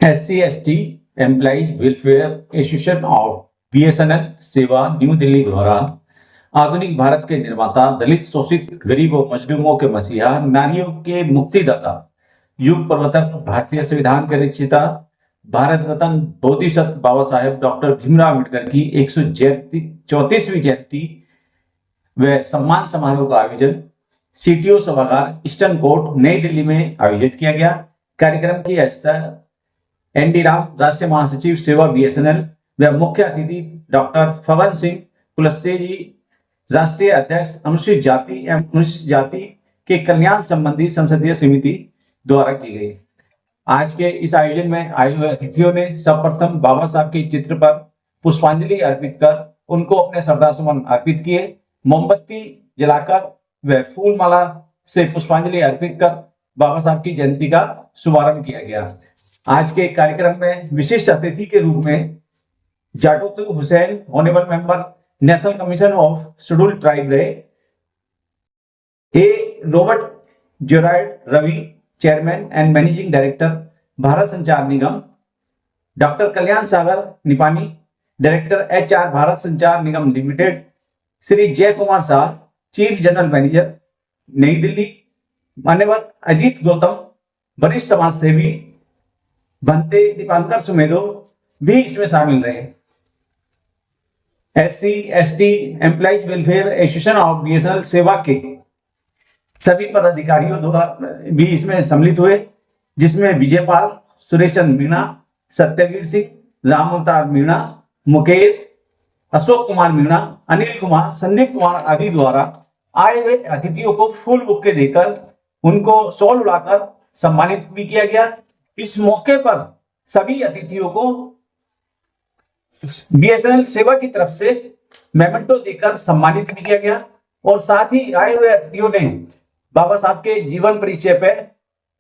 SC/ST employees welfare association of BSNL सेवा new Delhi द्वारा आधुनिक भारत के निर्माता, दलित, शोषित, गरीब और मजलूमों के मसीहा, नारियों के मुक्तिदाता, युग प्रवर्तक, भारतीय संविधान के रचयिता, भारत रत्न बोधिसत्व बाबा साहेब डॉक्टर भीमराव अम्बेडकर की 134वीं जयंती व सम्मान समारोह का आयोजन CTO सभागार ईस्टर्न कोर्ट नई दिल्ली में आयोजित किया गया। कार्यक्रम की अध्यक्षता ND राम, राष्ट्रीय महासचिव सेवा BSNL व मुख्य अतिथि डॉक्टर फगन सिंह कुलस्ते जी, राष्ट्रीय अध्यक्ष अनुसूचित जाति एवं अनुसूचित जाति के कल्याण संबंधी संसदीय समिति द्वारा की गई। आज के इस आयोजन में आए हुए अतिथियों ने सर्वप्रथम बाबा साहब के चित्र पर पुष्पांजलि अर्पित कर उनको अपने श्रद्धासुमन अर्पित किए। मोमबत्ती जलाकर व फूलमाला से पुष्पांजलि अर्पित कर बाबा साहब की जयंती का शुभारंभ किया गया। आज के कार्यक्रम में विशिष्ट अतिथि के रूप में Jatothu Hussain, honourable member National Commission of Scheduled Tribe रहे, Robert Gerard Ravi, chairman and managing director Bharat Sanchar Nigam, doctor Kalyan Sagar Nipani, director HR Bharat Sanchar Nigam limited, Shri Jay Kumar Shah, chief general manager नई दिल्ली, मान्यवर अजीत गौतम, वरिष्ठ समाज सेवी भंते दीपांकर सुमेरो भी इसमें शामिल रहे। SC/ST employees welfare association of BSNL सेवा के सभी पदाधिकारियों द्वारा भी इसमें सम्मिलित हुए, जिसमें विजयपाल, सुरेश चंद्र मीणा, सत्यवीर सिंह, राम अवतार मीणा, मुकेश, अशोक कुमार मीणा, अनिल कुमार, संदीप कुमार आदि द्वारा आए हुए अतिथियों को फूल बुक्के देकर उनको शॉल उड़ाकर सम्मानित भी किया गया। इस मौके पर सभी अतिथियों को BSNL सेवा की तरफ से मेमेंटो देकर सम्मानित भी किया गया और साथ ही आए हुए अतिथियों ने बाबा साहब के जीवन परिचय पे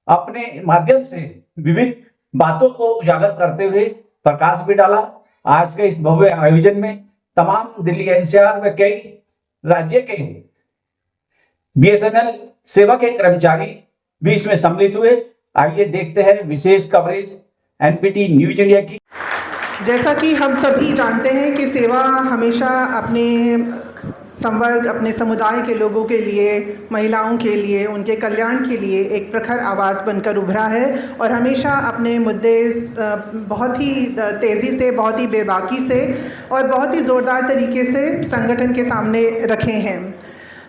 अपने माध्यम से विभिन्न बातों को उजागर करते हुए प्रकाश भी डाला। आज के इस भव्य आयोजन में तमाम दिल्ली NCR व कई राज्य के BSNL सेवा के कर्मचारी भी इसमें सम्मिलित हुए। आइए देखते हैं विशेष कवरेज NPT न्यूज इंडिया की। जैसा कि हम सभी जानते हैं कि सेवा हमेशा अपने संवर्ग, अपने समुदाय के लोगों के लिए, महिलाओं के लिए, उनके कल्याण के लिए एक प्रखर आवाज़ बनकर उभरा है और हमेशा अपने मुद्दे बहुत ही तेज़ी से, बहुत ही बेबाकी से और बहुत ही ज़ोरदार तरीके से संगठन के सामने रखे हैं।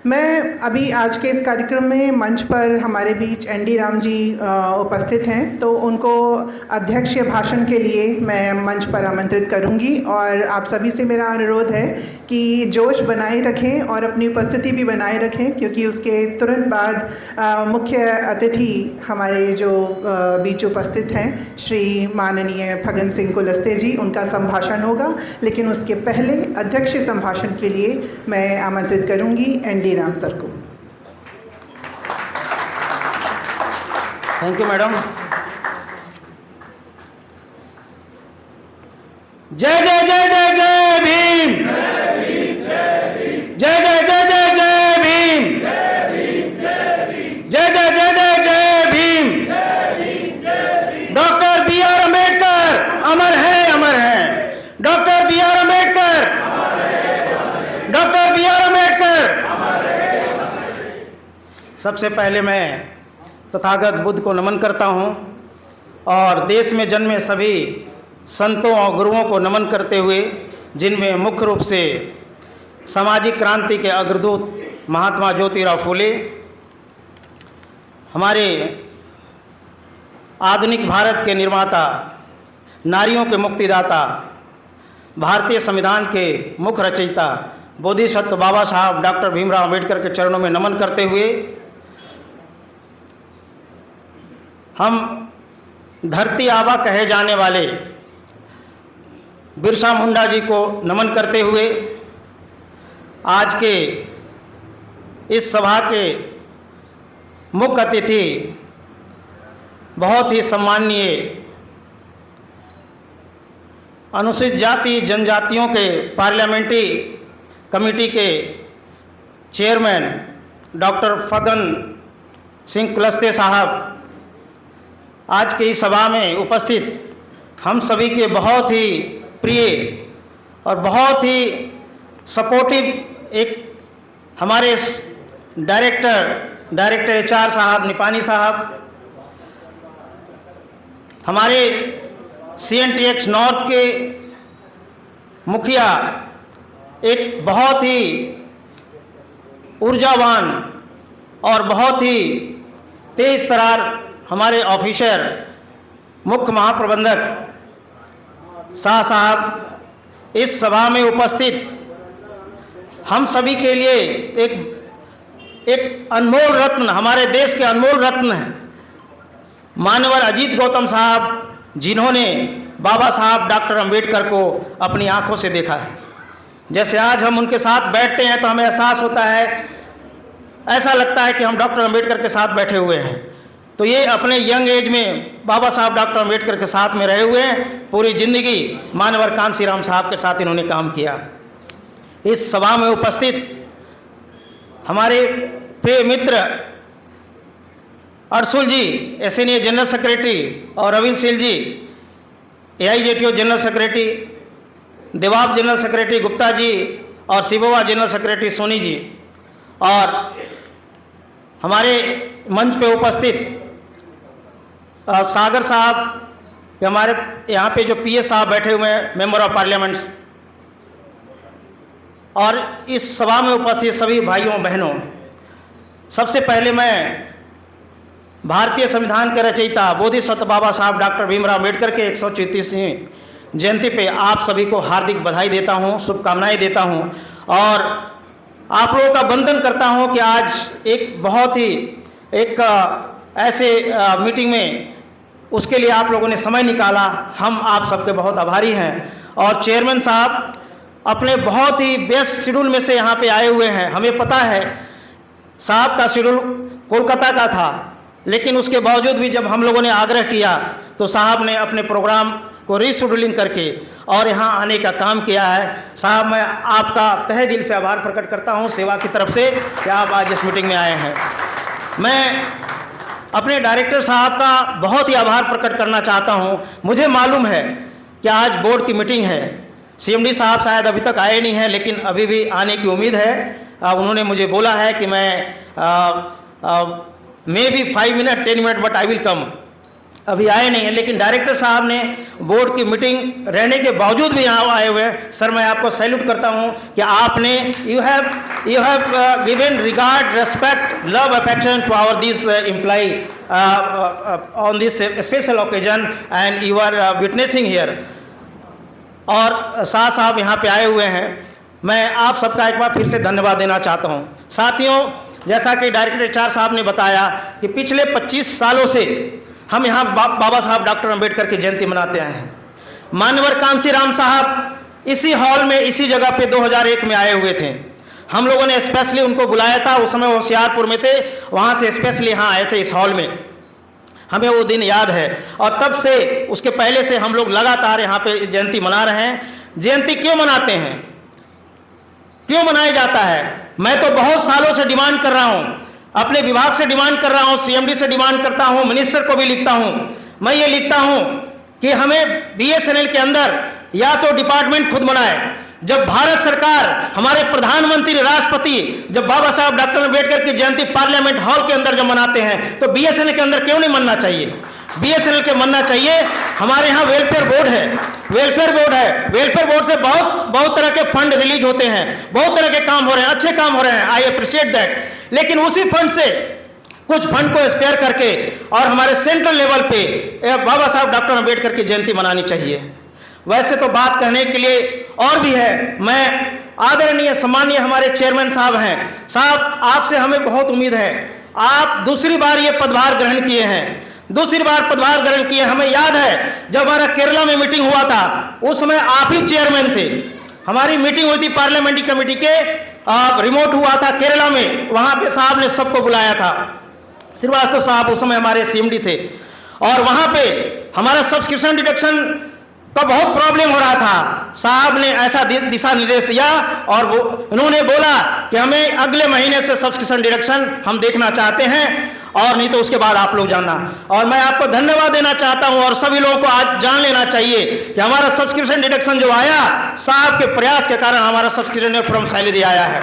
मैं अभी आज के इस कार्यक्रम में मंच पर हमारे बीच ND राम जी उपस्थित हैं, तो उनको अध्यक्ष भाषण के लिए मैं मंच पर आमंत्रित करूंगी और आप सभी से मेरा अनुरोध है कि जोश बनाए रखें और अपनी उपस्थिति भी बनाए रखें, क्योंकि उसके तुरंत बाद मुख्य अतिथि हमारे जो बीच उपस्थित हैं श्री माननीय फगन सिंह कुलस्ते जी, उनका संभाषण होगा। लेकिन उसके पहले अध्यक्ष संभाषण के लिए मैं आमंत्रित करूंगी ND राम सर को। Thank you madam. जय जय जय जय जय भीम, जय जय जय जय जय भीम, जय जय जय जय जय भीम। डॉक्टर BR अम्बेडकर अमर है, अमर है। Doctor BR Ambedkar, doctor BR Ambedkar. सबसे पहले मैं तथागत बुद्ध को नमन करता हूं और देश में जन्मे सभी संतों और गुरुओं को नमन करते हुए, जिनमें मुख्य रूप से सामाजिक क्रांति के अग्रदूत महात्मा ज्योतिराव फूले, हमारे आधुनिक भारत के निर्माता, नारियों के मुक्तिदाता, भारतीय संविधान के मुख्य रचयिता बोधिसत्व बाबा साहब डॉक्टर भीमराव अम्बेडकर के चरणों में नमन करते हुए, हम धरती आबा कहे जाने वाले बिरसा मुंडा जी को नमन करते हुए, आज के इस सभा के मुख्य अतिथि बहुत ही सम्माननीय अनुसूचित जाति जनजातियों के पार्लियामेंट्री कमेटी के चेयरमैन डॉक्टर फगन सिंह कुलस्ते साहब, आज की इस सभा में उपस्थित हम सभी के बहुत ही प्रिय और बहुत ही सपोर्टिव एक हमारे डायरेक्टर HR साहब निपानी साहब, हमारे CNTX नॉर्थ के मुखिया, एक बहुत ही ऊर्जावान और बहुत ही तेज तरार हमारे ऑफिसर मुख्य महाप्रबंधक शाह साहब, इस सभा में उपस्थित हम सभी के लिए एक अनमोल रत्न, हमारे देश के अनमोल रत्न हैं मानवर अजीत गौतम साहब, जिन्होंने बाबा साहब डॉक्टर अंबेडकर को अपनी आंखों से देखा है। जैसे आज हम उनके साथ बैठते हैं तो हमें एहसास होता है, ऐसा लगता है कि हम डॉक्टर अंबेडकर के साथ बैठे हुए हैं। तो ये अपने यंग एज में बाबा साहब डॉक्टर अंबेडकर के साथ में रहे हुए हैं। पूरी जिंदगी मानवर कांसीराम साहब के साथ इन्होंने काम किया। इस सभा में उपस्थित हमारे प्रिय मित्र Arsul ji SNA general secretary और Ravindra Sil ji AIJTO general secretary, देवाब जनरल सेक्रेटरी गुप्ता जी और सिबोवा जनरल सेक्रेटरी सोनी जी, और हमारे मंच पे उपस्थित सागर साहब, हमारे यहाँ पे जो PS साहब बैठे हुए हैं, मेंबर ऑफ पार्लियामेंट, और इस सभा में उपस्थित सभी भाइयों बहनों, सबसे पहले मैं भारतीय संविधान के रचयिता बोधिसत्व बाबा साहब डॉक्टर भीमराव अम्बेडकर के 134वीं जयंती पे आप सभी को हार्दिक बधाई देता हूँ, शुभकामनाएं देता हूँ, और आप लोगों का वंदन करता हूँ कि आज एक बहुत ही एक ऐसे मीटिंग में उसके लिए आप लोगों ने समय निकाला। हम आप सबके बहुत आभारी हैं। और चेयरमैन साहब अपने बहुत ही व्यस्त शेड्यूल में से यहाँ पे आए हुए हैं। हमें पता है साहब का शेड्यूल कोलकाता का था, लेकिन उसके बावजूद भी जब हम लोगों ने आग्रह किया तो साहब ने अपने प्रोग्राम को रीशेड्यूलिंग करके और यहाँ आने का काम किया है। साहब, मैं आपका तहे दिल से आभार प्रकट करता हूँ सेवा की तरफ से कि आप आज इस मीटिंग में आए हैं। मैं अपने डायरेक्टर साहब का बहुत ही आभार प्रकट करना चाहता हूँ। मुझे मालूम है कि आज बोर्ड की मीटिंग है, CMD साहब शायद अभी तक आए नहीं हैं, लेकिन अभी भी आने की उम्मीद है। उन्होंने मुझे बोला है कि मैं may be 5 minute 10 minute but I will come. अभी आए नहीं हैं, लेकिन डायरेक्टर साहब ने बोर्ड की मीटिंग रहने के बावजूद भी यहाँ आए हुए हैं। सर, मैं आपको सैल्यूट करता हूँ कि आपने you have given regard, respect, love, affection to our this employee on this special occasion and you are witnessing here. और शाह साहब यहाँ पे आए हुए हैं। मैं आप सबका एक बार फिर से धन्यवाद देना चाहता हूँ। साथियों, जैसा कि डायरेक्टर HR साहब ने बताया कि पिछले 25 सालों से हम यहाँ बाबा साहब डॉक्टर अंबेडकर की जयंती मनाते आए हैं। मानवर कांसीराम साहब इसी हॉल में, इसी जगह पे 2001 में आए हुए थे। हम लोगों ने स्पेशली उनको बुलाया था, उस समय होशियारपुर में थे, वहाँ से स्पेशली यहाँ आए थे इस हॉल में। हमें वो दिन याद है, और तब से, उसके पहले से हम लोग लगातार यहाँ पे जयंती मना रहे हैं। जयंती क्यों मनाते हैं, क्यों मनाया जाता है? मैं तो बहुत सालों से डिमांड कर रहा हूँ, अपने विभाग से डिमांड कर रहा हूँ, CMD से डिमांड करता हूँ, मिनिस्टर को भी लिखता हूँ। मैं ये लिखता हूँ कि हमें BSNL के अंदर या तो डिपार्टमेंट खुद बनाए। जब भारत सरकार, हमारे प्रधानमंत्री, राष्ट्रपति जब बाबा साहब डॉक्टर अम्बेडकर की जयंती पार्लियामेंट हॉल के अंदर जब मनाते हैं, तो BSNL के अंदर क्यों नहीं मनना चाहिए? BSNL के मनना चाहिए। हमारे यहाँ वेलफेयर बोर्ड है, वेलफेयर बोर्ड से बहुत तरह के फंड रिलीज होते हैं, बहुत तरह के काम हो रहे हैं, अच्छे काम हो रहे हैं, आई अप्रिशिएट दैट। लेकिन उसी फंड से कुछ फंड को स्पेयर करके और हमारे सेंट्रल लेवल पे बाबा साहब डॉक्टर अम्बेडकर की जयंती मनानी चाहिए। वैसे तो बात कहने के लिए और भी है। मैं आदरणीय सम्मानीय हमारे चेयरमैन साहब हैं। साहब, आपसे हमें बहुत उम्मीद है। आप दूसरी बार ये पदभार ग्रहण किए हैं, हमें याद है जब हमारा केरला में मीटिंग हुआ था, उस समय आप ही चेयरमैन थे। हमारी मीटिंग हुई थी पार्लियामेंट्री कमेटी के, रिमोट हुआ था केरला में, वहां पे साहब ने सबको बुलाया था। श्रीवास्तव साहब उस समय हमारे CMD थे, और वहां पे हमारा सब्सक्रिप्शन डिडक्शन का बहुत प्रॉब्लम हो रहा था। साहब ने ऐसा दिशा निर्देश दिया और उन्होंने बोला कि हमें अगले महीने से सब्सक्रिप्शन डिडक्शन हम देखना चाहते हैं। और नहीं तो उसके बाद आप लोग जानना। और मैं आपको धन्यवाद देना चाहता हूं और सभी लोगों को आज जान लेना चाहिए कि हमारा सब्सक्रिप्शन डिडक्शन जो आया, साहब के प्रयास के कारण हमारा सब्सक्रिप्शन फ्रॉम सैलरी आया है।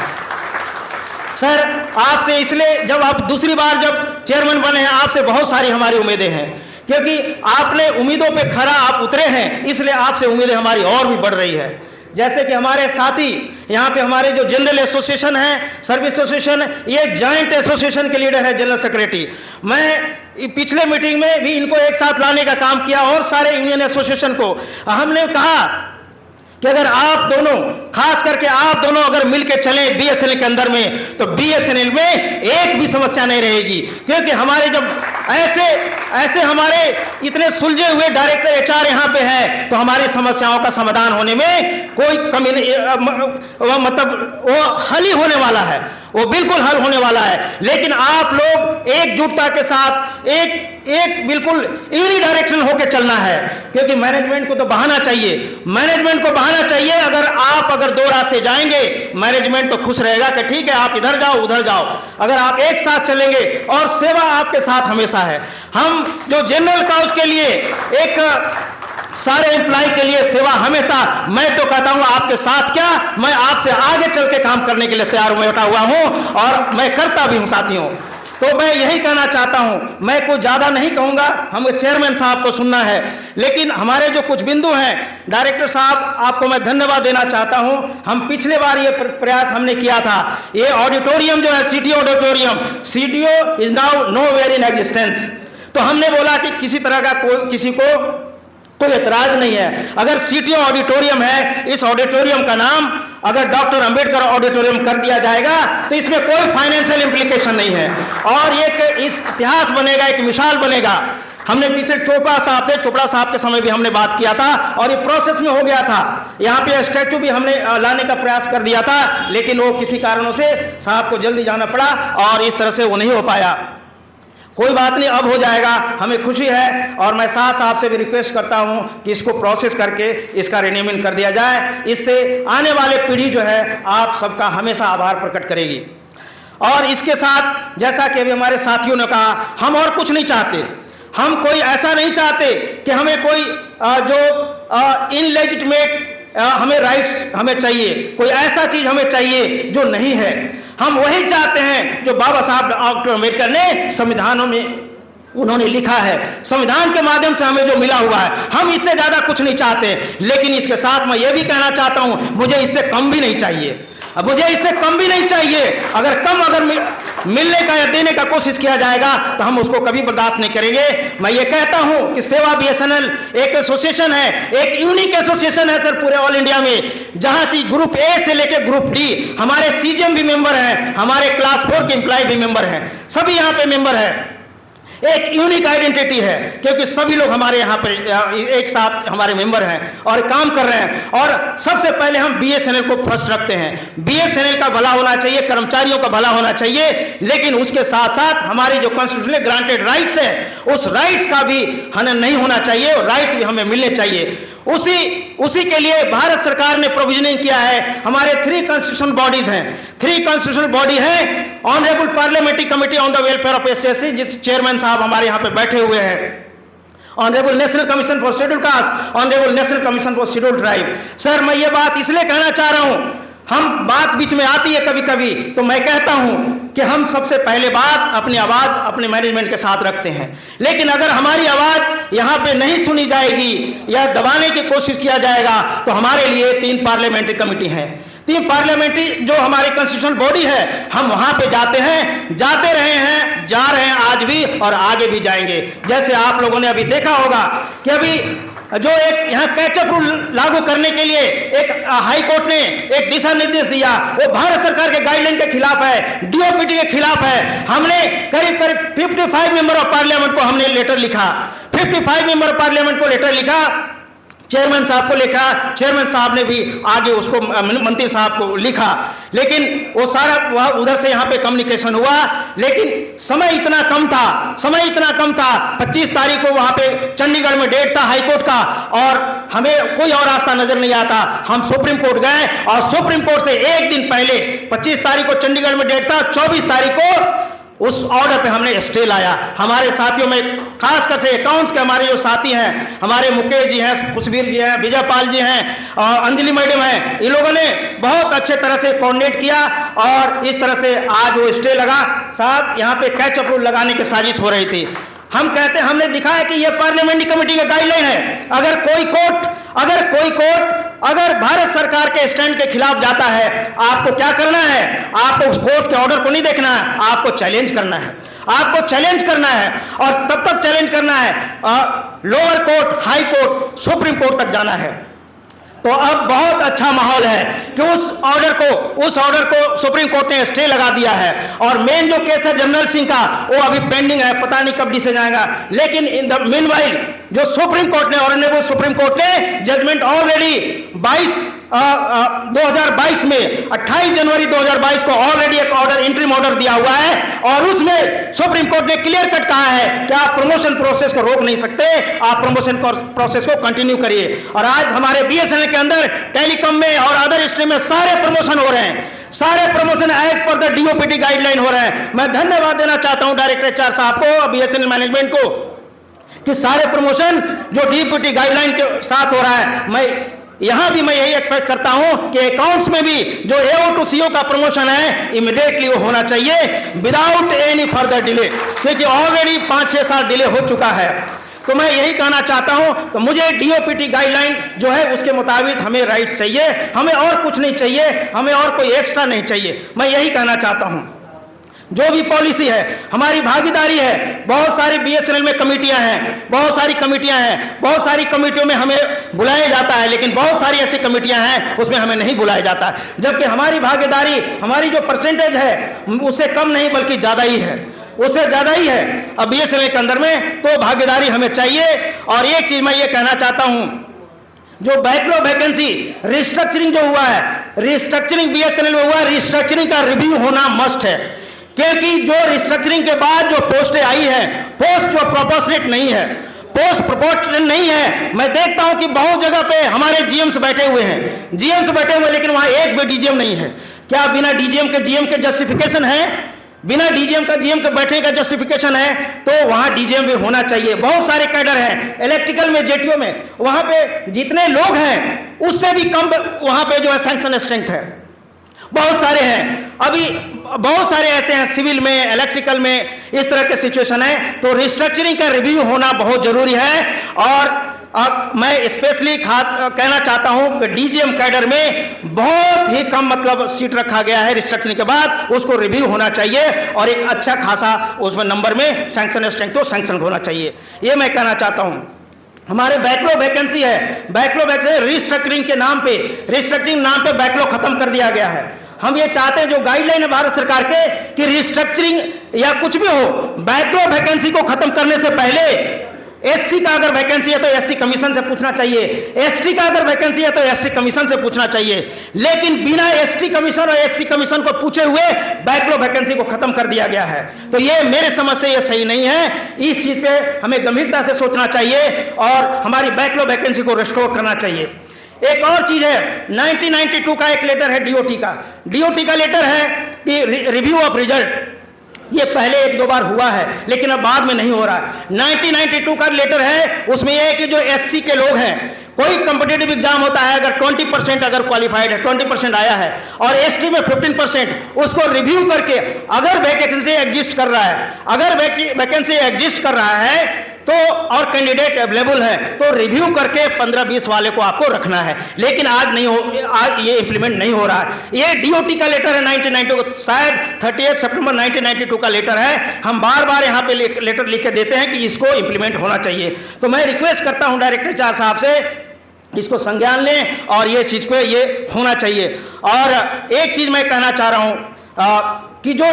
सर, आपसे इसलिए जब आप दूसरी बार जब चेयरमैन बने हैं, आपसे बहुत सारी हमारी उम्मीदें हैं, क्योंकि आपने उम्मीदों पे खरा आप उतरे हैं, इसलिए आपसे उम्मीदें हमारी और भी बढ़ रही है। जैसे कि हमारे साथी यहाँ पे हमारे जो जनरल एसोसिएशन है, सर्विस एसोसिएशन, ये जॉइंट एसोसिएशन के लीडर है, जनरल सेक्रेटरी। मैं पिछले मीटिंग में भी इनको एक साथ लाने का काम किया और सारे यूनियन एसोसिएशन को हमने कहा कि अगर आप दोनों, खास करके आप दोनों अगर मिलकर चलें बीएसएनएल के अंदर में, तो बीएसएनएल में एक भी समस्या नहीं रहेगी। क्योंकि हमारे जब ऐसे हमारे इतने सुलझे हुए डायरेक्टर एचआर यहाँ पे है, तो हमारी समस्याओं का समाधान होने में कोई कमी नहीं, मतलब वो हल ही होने वाला है, वो बिल्कुल हल होने वाला है। लेकिन आप लोग एकजुटता के साथ एक बिल्कुल यूनि डायरेक्शन होकर चलना है, क्योंकि मैनेजमेंट को तो बहाना चाहिए, मैनेजमेंट को बहाना चाहिए। अगर दो रास्ते जाएंगे, मैनेजमेंट तो खुश रहेगा कि ठीक है आप इधर जाओ उधर जाओ। अगर आप एक साथ चलेंगे और सेवा आपके साथ हमेशा है। हम जो जनरल काउज के लिए एक सारे एम्प्लॉय के लिए सेवा हमेशा, मैं तो कहता हूं आपके साथ क्या, मैं आपसे आगे चल के काम करने के लिए तैयार बैठा हुआ हूं और मैं करता भी हूं साथियों। तो मैं यही कहना चाहता हूं, मैं कुछ ज्यादा नहीं कहूंगा, हमें चेयरमैन साहब को सुनना है। लेकिन हमारे जो कुछ बिंदु हैं, डायरेक्टर साहब आपको मैं धन्यवाद देना चाहता हूं। हम पिछले बार ये प्रयास हमने किया था, ये ऑडिटोरियम जो है CTO auditorium, CTO is now nowhere in existence. तो हमने बोला कि किसी तरह का किसी को कोई एतराज नहीं है। अगर सीटीओ ऑडिटोरियम है, इस ऑडिटोरियम का नाम अगर डॉक्टर अंबेडकर ऑडिटोरियम कर दिया जाएगा तो इसमें कोई फाइनेंशियल इंप्लीकेशन नहीं है और एक इतिहास बनेगा, एक मिसाल बनेगा। हमने पीछे चोपड़ा साहब के समय भी हमने बात किया था और ये प्रोसेस में हो गया था। यहाँ पे स्टैचू भी हमने लाने का प्रयास कर दिया था, लेकिन वो किसी कारणों से साहब को जल्दी जाना पड़ा और इस तरह से वो नहीं हो पाया। कोई बात नहीं, अब हो जाएगा, हमें खुशी है। और मैं साहब से भी रिक्वेस्ट करता हूं कि इसको प्रोसेस करके इसका रिन्यूअल कर दिया जाए। इससे आने वाले पीढ़ी जो है आप सबका हमेशा आभार प्रकट करेगी। और इसके साथ जैसा कि अभी हमारे साथियों ने कहा, हम और कुछ नहीं चाहते, हम कोई ऐसा नहीं चाहते कि हमें कोई जो इनलेजिटिमेट हमें राइट्स हमें चाहिए, कोई ऐसा चीज हमें चाहिए जो नहीं है। हम वही चाहते हैं जो बाबा साहब डॉक्टर अम्बेडकर ने संविधानों में उन्होंने लिखा है, संविधान के माध्यम से हमें जो मिला हुआ है। हम इससे ज्यादा कुछ नहीं चाहते, लेकिन इसके साथ मैं ये भी कहना चाहता हूं, मुझे इससे कम भी नहीं चाहिए। अब मुझे इससे कम भी नहीं चाहिए। अगर मिलने का या देने का कोशिश किया जाएगा तो हम उसको कभी बर्दाश्त नहीं करेंगे। मैं ये कहता हूं कि सेवा बीएसएनएल एक एसोसिएशन है, एक यूनिक एसोसिएशन है सर पूरे ऑल इंडिया में, जहां की ग्रुप ए से लेकर ग्रुप डी हमारे सीजीएम भी मेंबर हैं, हमारे क्लास 4 के एम्प्लॉय भी मेंबर हैं, सभी यहां पे मेंबर है। एक यूनिक आइडेंटिटी है, क्योंकि सभी लोग हमारे यहाँ पर एक साथ हमारे मेंबर हैं और काम कर रहे हैं। और सबसे पहले हम बीएसएनएल को फर्स्ट रखते हैं। बीएसएनएल का भला होना चाहिए, कर्मचारियों का भला होना चाहिए, लेकिन उसके साथ साथ हमारी जो कॉन्स्टिट्यूशनली ग्रांटेड राइट्स है, उस राइट्स का भी हनन नहीं होना चाहिए और राइट्स भी हमें मिलने चाहिए। उसी के लिए भारत सरकार ने प्रोविजनिंग किया है। हमारे 3 कॉन्स्टिट्यूशनल बॉडीज हैं, 3 कॉन्स्टिट्यूशनल बॉडी है। Honourable parliamentary committee on the welfare of SC, जिस चेयरमैन साहब हमारे यहाँ पे बैठे हुए हैं, honourable national commission for scheduled caste, honourable national commission for scheduled tribe. Sir, मैं ये बात इसलिए कहना चाह रहा हूं, हम बात बीच में आती है कभी कभी, तो मैं कहता हूं कि हम सबसे पहले बात अपनी आवाज अपने मैनेजमेंट के साथ रखते हैं, लेकिन अगर हमारी आवाज यहां पे नहीं सुनी जाएगी या दबाने की कोशिश किया जाएगा तो हमारे लिए 3 पार्लियामेंट्री कमेटी हैं, 3 पार्लियामेंट्री जो हमारी कॉन्स्टिट्यूशनल बॉडी है। हम वहां पे जाते हैं, जाते रहे हैं, जा रहे हैं आज भी और आगे भी जाएंगे। जैसे आप लोगों ने अभी देखा होगा कि अभी जो एक यहाँ कैचअप रूल लागू करने के लिए एक हाई कोर्ट ने एक दिशा निर्देश दिया, वो भारत सरकार के गाइडलाइन के खिलाफ है, डीओपीटी के खिलाफ है। हमने करीब 55 मेंबर ऑफ पार्लियामेंट को हमने लेटर लिखा, 55 मेंबर ऑफ पार्लियामेंट को लेटर लिखा, चेयरमैन साहब को लिखा, चेयरमैन साहब ने भी आगे उसको मंत्री साहब को लिखा, लेकिन वो सारा वह उधर से यहाँ पे कम्युनिकेशन हुआ, लेकिन समय इतना कम था। 25 तारीख को वहाँ पे चंडीगढ़ में डेट था हाईकोर्ट का और हमें कोई और रास्ता नजर नहीं आता। हम सुप्रीम कोर्ट गए और सुप्रीम कोर्ट से एक दिन पहले 25 तारीख को चंडीगढ़ में डेट था, 24 तारीख को उस ऑर्डर पे हमने स्टे लाया। हमारे साथियों में खासकर से अकाउंट्स के हमारे जो साथी हैं, हमारे मुकेश जी हैं, कुशवीर जी हैं, विजय पाल जी हैं और अंजलि मैडम हैं, इन लोगों ने बहुत अच्छे तरह से कोऑर्डिनेट किया और इस तरह से आज वो स्टे लगा। साहब यहाँ पे कैच अप रूल लगाने की साजिश हो रही थी। हम कहते हैं, हमने दिखाया कि ये पार्लियामेंट्री कमेटी का गाइडलाइन है। अगर कोई कोर्ट अगर भारत सरकार के स्टैंड के खिलाफ जाता है, आपको क्या करना है? आपको उस कोर्ट के ऑर्डर को नहीं देखना है, आपको चैलेंज करना है। आपको चैलेंज करना है और तब तक चैलेंज करना है lower court, high court, supreme court तक जाना है। तो अब बहुत अच्छा माहौल है कि उस ऑर्डर को सुप्रीम कोर्ट ने स्टे लगा दिया है और मेन जो केस है जनरल सिंह का, वो अभी पेंडिंग है, पता नहीं कब डिसीजन आएगा। लेकिन इन द मीनवाइल जो सुप्रीम कोर्ट ने, ऑनरेबल सुप्रीम कोर्ट ने जजमेंट ऑलरेडी 2022 में 28 जनवरी 2022 को ऑलरेडी एक ऑर्डर, इंटरिम ऑर्डर दिया हुआ है और उसमें सुप्रीम कोर्ट ने क्लियर कट कहा है कि आप प्रमोशन प्रोसेस को रोक नहीं सकते, आप प्रमोशन प्रोसेस को कंटिन्यू करिए। और आज हमारे बीएसएनएल के अंदर टेलीकॉम में और अदर स्ट्रीम में सारे प्रमोशन हो रहे हैं, सारे promotion as per the DOPT guideline हो रहे हैं। मैं धन्यवाद देना चाहता हूं डायरेक्टर एचआर साहब को, बीएसएनएल मैनेजमेंट को, कि सारे प्रमोशन जो डीओपीटी गाइडलाइन के साथ हो रहा है। मैं यहां भी यही एक्सपेक्ट करता हूं कि अकाउंट्स में भी जो एओ टू सीओ का प्रमोशन है इमीडिएटली वो होना चाहिए विदाउट एनी फर्दर डिले, क्योंकि ऑलरेडी 5-6 साल डिले हो चुका है। तो मैं यही कहना चाहता हूं, तो मुझे डीओपीटी गाइडलाइन जो है उसके मुताबिक हमें राइट चाहिए, हमें और कुछ नहीं चाहिए, हमें और कोई एक्स्ट्रा नहीं चाहिए। मैं यही कहना चाहता हूं, जो भी पॉलिसी है, हमारी भागीदारी है। बहुत सारी बीएसएनएल में कमेटियां हैं, बहुत सारी कमेटियां हैं, बहुत सारी कमेटियों में हमें बुलाया जाता है, लेकिन बहुत सारी ऐसी कमेटियां हैं उसमें हमें नहीं बुलाया जाता, जबकि हमारी भागीदारी, हमारी जो परसेंटेज है उससे कम नहीं बल्कि ज्यादा ही है, उससे ज्यादा ही है अब बीएसएनएल के अंदर में। तो भागीदारी हमें चाहिए। और एक चीज मैं ये कहना चाहता हूं, जो बैकलॉग वैकेंसी रिस्ट्रक्चरिंग जो हुआ है, रिस्ट्रक्चरिंग बीएसएनएल में हुआ, रिस्ट्रक्चरिंग का रिव्यू होना मस्ट है, क्योंकि जो रिस्ट्रक्चरिंग के बाद जो पोस्टें आई है, पोस्ट जो प्रोपोर्शनेट नहीं है, पोस्ट प्रोपोर्शनेट नहीं है। मैं देखता हूं कि बहुत जगह पे हमारे जीएम्स बैठे हुए हैं, जीएम्स बैठे हुए, लेकिन वहां एक भी डीजीएम नहीं है। क्या बिना डीजीएम के जीएम के जस्टिफिकेशन है? बिना डीजीएम का जीएम के बैठने का जस्टिफिकेशन है, तो वहां डीजीएम भी होना चाहिए। बहुत सारे कैडर हैं इलेक्ट्रिकल में, जेटीओ में, वहां पे जितने लोग हैं उससे भी कम वहां पे जो है सैंक्शन स्ट्रेंथ है, बहुत सारे हैं। अभी बहुत सारे ऐसे हैं सिविल में, इलेक्ट्रिकल में, इस तरह के सिचुएशन है। तो रिस्ट्रक्चरिंग का रिव्यू होना बहुत जरूरी है। और मैं स्पेशली कहना चाहता हूं कि डीजीएम कैडर में बहुत ही कम मतलब सीट रखा गया है रिस्ट्रक्चरिंग के बाद, उसको रिव्यू होना चाहिए और एक अच्छा खासा उसमें नंबर में सैंक्शन स्ट्रेंथ तो सैंक्शन होना चाहिए, ये मैं कहना चाहता हूं। हमारे बैकलॉग वैकेंसी है, बैकलॉग वैकेंसी रिस्ट्रक्चरिंग के नाम पे, रिस्ट्रक्चरिंग नाम पे बैकलॉग खत्म कर दिया गया है। हम ये चाहते हैं जो गाइडलाइन है भारत सरकार के कि रिस्ट्रक्चरिंग या कुछ भी हो, बैकलॉग वैकेंसी को खत्म करने से पहले एससी का अगर वैकेंसी है तो एससी कमीशन से पूछना चाहिए, एसटी का अगर वैकेंसी है तो एसटी कमीशन से पूछना चाहिए, लेकिन बिना एसटी कमीशन और एससी कमीशन को पूछे हुए बैकलॉग वैकेंसी को खत्म कर दिया गया है। तो ये मेरे समझ से ये सही नहीं है, इस चीज पे हमें गंभीरता से सोचना चाहिए और हमारी बैकलॉग वैकेंसी को रिस्टोर करना चाहिए। एक और चीज है, 1992 का एक लेटर है डीओटी का लेटर है कि रिव्यू ऑफ रिजल्ट, ये पहले 1-2 बार हुआ है लेकिन अब बाद में नहीं हो रहा है। 1992 का लेटर है, उसमें यह है कि जो एससी के लोग हैं, कोई कंपिटिटिव एग्जाम होता है, अगर 20% अगर क्वालिफाइड है, 20% आया है और एसटी में 15%, उसको रिव्यू करके अगर वैकेंसी एग्जिस्ट कर रहा है, अगर वैकेंसी एग्जिस्ट कर रहा है तो और कैंडिडेट अवेलेबल है तो रिव्यू करके 15-20 वाले को आपको रखना है। लेकिन आज नहीं हो, आज ये इंप्लीमेंट नहीं हो रहा है। ये डीओटी का लेटर है 1992, शायद 38 सितंबर 1992 का लेटर है। हम बार बार यहाँ पे लेटर लिख के देते हैं कि इसको इंप्लीमेंट होना चाहिए। तो मैं रिक्वेस्ट करता हूँ डायरेक्टर एचआर साहब से, इसको संज्ञान लें और ये चीज को ये होना चाहिए। और एक चीज मैं कहना चाह रहा हूं कि जो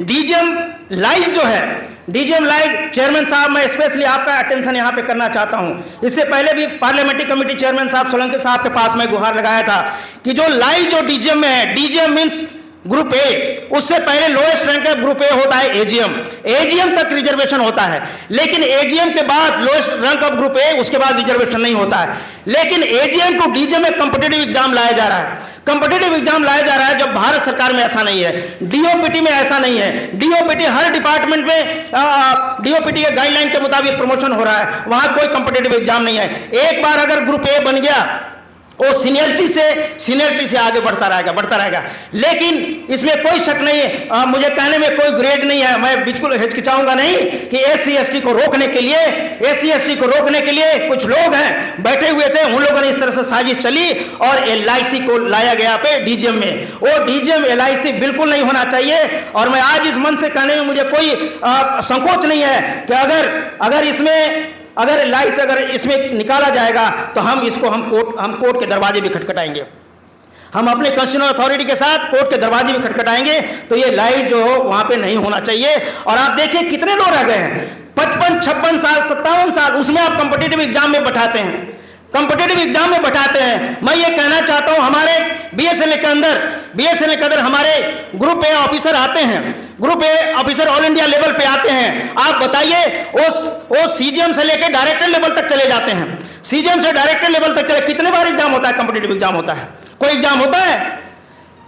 डीजीएम लाइज जो है, डीजीएम लाइज चेयरमैन साहब, मैं स्पेशली आपका अटेंशन यहां पे करना चाहता हूं। इससे पहले भी पार्लियामेंट्री कमेटी चेयरमैन साहब सोलंकी साहब के पास मैं गुहार लगाया था कि जो लाइज जो डीजीएम में है, डीजीएम मींस ग्रुप ए, उससे पहले लोएस्ट रैंक का ग्रुप ए होता है एजीएम। एजीएम तक रिजर्वेशन होता है, लेकिन एजीएम के बाद lowest rank of group A, उसके बाद रिजर्वेशन नहीं होता है। लेकिन एजीएम टू डीजीएम में कंपटीटिव एग्जाम लाया जा रहा है, कंपटीटिव एग्जाम लाया जा रहा है, जब भारत सरकार में ऐसा नहीं है, डीओपीटी में ऐसा नहीं है। डीओपीटी हर डिपार्टमेंट में डीओपीटी के गाइडलाइन के मुताबिक प्रमोशन हो रहा है, वहां कोई कंपटीटिव एग्जाम नहीं है। एक बार अगर ग्रुप ए बन गया, वो सीनियरिटी से आगे बढ़ता रहेगा। लेकिन इसमें कोई शक नहीं है, मुझे कहने में कोई ग्रेड नहीं है, मैं बिल्कुल हिचकिचाऊंगा नहीं कि एससी एसटी को रोकने के लिए कुछ लोग हैं बैठे हुए थे, उन लोगों ने इस तरह से साजिश चली और एलआईसी को लाया गया पे डीजीएम में। वो डीजीएम एलआईसी बिल्कुल नहीं होना चाहिए। और मैं आज इस मन से कहने में मुझे कोई संकोच नहीं है कि अगर लाइस अगर इसमें निकाला जाएगा तो हम कोर्ट के दरवाजे भी खटखटाएंगे, हम अपने कॉन्स्टिट्यूशनल अथॉरिटी के साथ कोर्ट के दरवाजे भी खटखटाएंगे। तो ये लाइस जो हो वहां पे नहीं होना चाहिए। और आप देखिए कितने लोग रह गए हैं, 55, 56 साल, 57 साल, उसमें आप कंपटीटिव एग्जाम में बैठाते हैं, मैं ये कहना चाहता हूं, हमारे बीएसएनएल के अंदर हमारे ग्रुप ए ऑफिसर आते हैं, group A officer all India level पे आते हैं। आप बताइए वो सीजीएम से लेकर डायरेक्टर लेवल तक चले जाते हैं, सीजीएम से डायरेक्टर लेवल तक चले, कितने बार एग्जाम होता है, कंपटीटिव एग्जाम होता है, कोई एग्जाम होता है?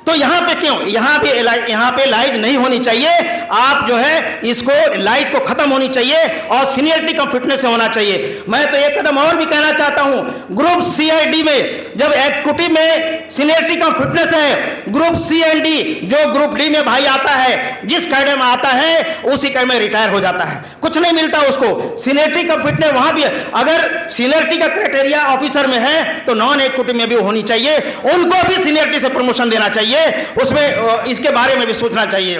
तो यहां पे क्यों, यहां पे लाइज नहीं होनी चाहिए। आप जो है इसको लाइज को खत्म होनी चाहिए और सीनियरिटी का फिटनेस से होना चाहिए। मैं तो एक कदम और भी कहना चाहता हूं, ग्रुप सी और डी में जब एग्जीक्यूटिव में सीनियरिटी का फिटनेस है, ग्रुप सी एंड डी, जो ग्रुप डी में भाई आता है, जिस कैडर में आता है उसी कैडर में रिटायर हो जाता है, कुछ नहीं मिलता उसको। सीनियरिटी का फिटनेस वहां भी है, अगर सीनियरिटी का क्राइटेरिया ऑफिसर में है तो नॉन एग्जीक्यूटिव में भी होनी चाहिए, उनको भी सीनियरिटी से प्रमोशन देना चाहिए, उसमें इसके बारे में भी सोचना चाहिए।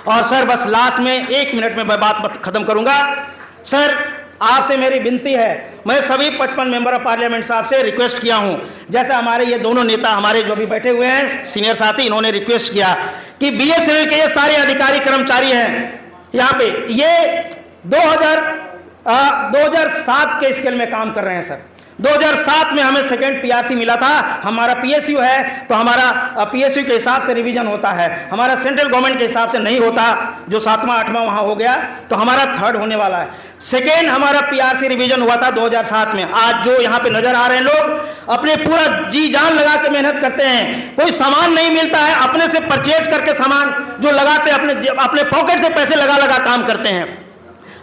और सर बस लास्ट में 1 मिनट में मैं बात खत्म करूंगा। सर आपसे मेरी विनती है, मैं सभी 55 मेंबर ऑफ पार्लियामेंट साहब से रिक्वेस्ट किया हूं, जैसे हमारे ये दोनों नेता हमारे जो भी बैठे हुए हैं सीनियर साथी, इन्होंने रिक्वेस्ट किया कि बीएसएनएल के ये सारे अधिकारी कर्मचारी हैं यहाँ पे, ये 2007 के स्केल में काम कर रहे हैं सर। 2007 में हमें सेकेंड पीआरसी मिला था, हमारा पीएसयू है तो हमारा पीएसयू के हिसाब से रिवीजन होता है, हमारा सेंट्रल गवर्नमेंट के हिसाब से नहीं होता, जो 7वां 8वां वहां हो गया तो हमारा 3rd होने वाला है। सेकेंड हमारा पीआरसी रिवीजन हुआ था 2007 में। आज जो यहाँ पे नजर आ रहे हैं लोग अपने पूरा जी जान लगा के मेहनत करते हैं, कोई सामान नहीं मिलता है, अपने से परचेज करके सामान जो लगाते हैं, अपने पॉकेट से पैसे लगा काम करते हैं,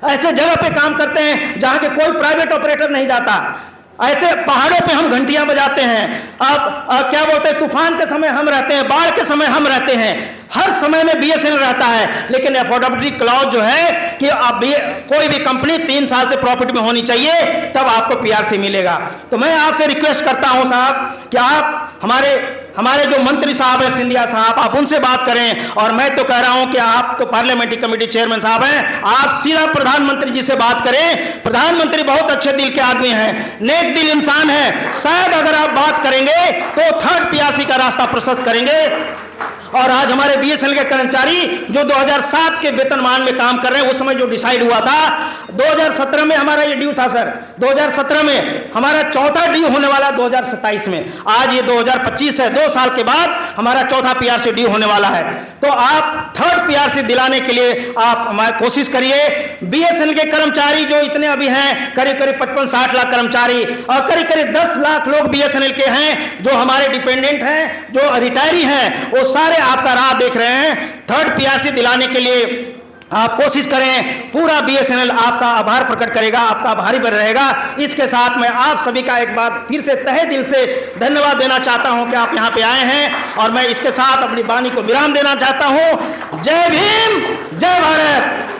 ऐसे जगह पे काम करते हैं जहां के कोई प्राइवेट ऑपरेटर नहीं जाता, ऐसे पहाड़ों पे हम घंटियां बजाते हैं। अब क्या बोलते हैं, तूफान के समय हम रहते हैं, बाढ़ के समय हम रहते हैं, हर समय में बीएसएनएल रहता है। लेकिन अफोर्डेबिलिटी क्लॉज जो है कि अब कोई भी कंपनी 3 साल से प्रॉफिट में होनी चाहिए, तब आपको पीआरसी मिलेगा। तो मैं आपसे रिक्वेस्ट करता हूं साहब कि आप हमारे जो मंत्री साहब हैं सिंधिया साहब, आप उनसे बात करें। और मैं तो कह रहा हूं कि आप तो पार्लियामेंट्री कमेटी चेयरमैन साहब हैं, आप सीधा प्रधानमंत्री जी से बात करें। प्रधानमंत्री बहुत अच्छे दिल के आदमी हैं, नेक दिल इंसान है, शायद अगर आप बात करेंगे तो 3rd पीआरसी का रास्ता प्रशस्त करेंगे। और आज हमारे बीएसएनएल के कर्मचारी जो 2007 के वेतनमान में काम कर रहे हैं, उस समय जो डिसाइड हुआ था 2017 में हमारा ये ड्यू था सर, 2017 में हमारा 4था ड्यू होने वाला 2027 में, आज ये 2025 है, 2 साल के बाद हमारा 4था पीआरसी ड्यू होने वाला है। तो आप 3rd पीआरसी दिलाने के लिए आप हमारी कोशिश करिए। बीएसएनएल के कर्मचारी जो इतने अभी हैं, करीब 55-60 लाख कर्मचारी, और करीब 10 लाख लोग बीएसएनएल के हैं जो हमारे डिपेंडेंट हैं, जो रिटायरी हैं, वो सारे आपका राह देख रहे हैं। 3rd पीआरसी दिलाने के लिए आप कोशिश करें, पूरा बीएसएनएल आपका आभार प्रकट करेगा, आपका आभारी बन रहेगा। इसके साथ मैं आप सभी का एक बार फिर से तहे दिल से धन्यवाद देना चाहता हूं कि आप यहां पे आए हैं, और मैं इसके साथ अपनी वाणी को विराम देना चाहता हूं। जय भीम, जय भारत।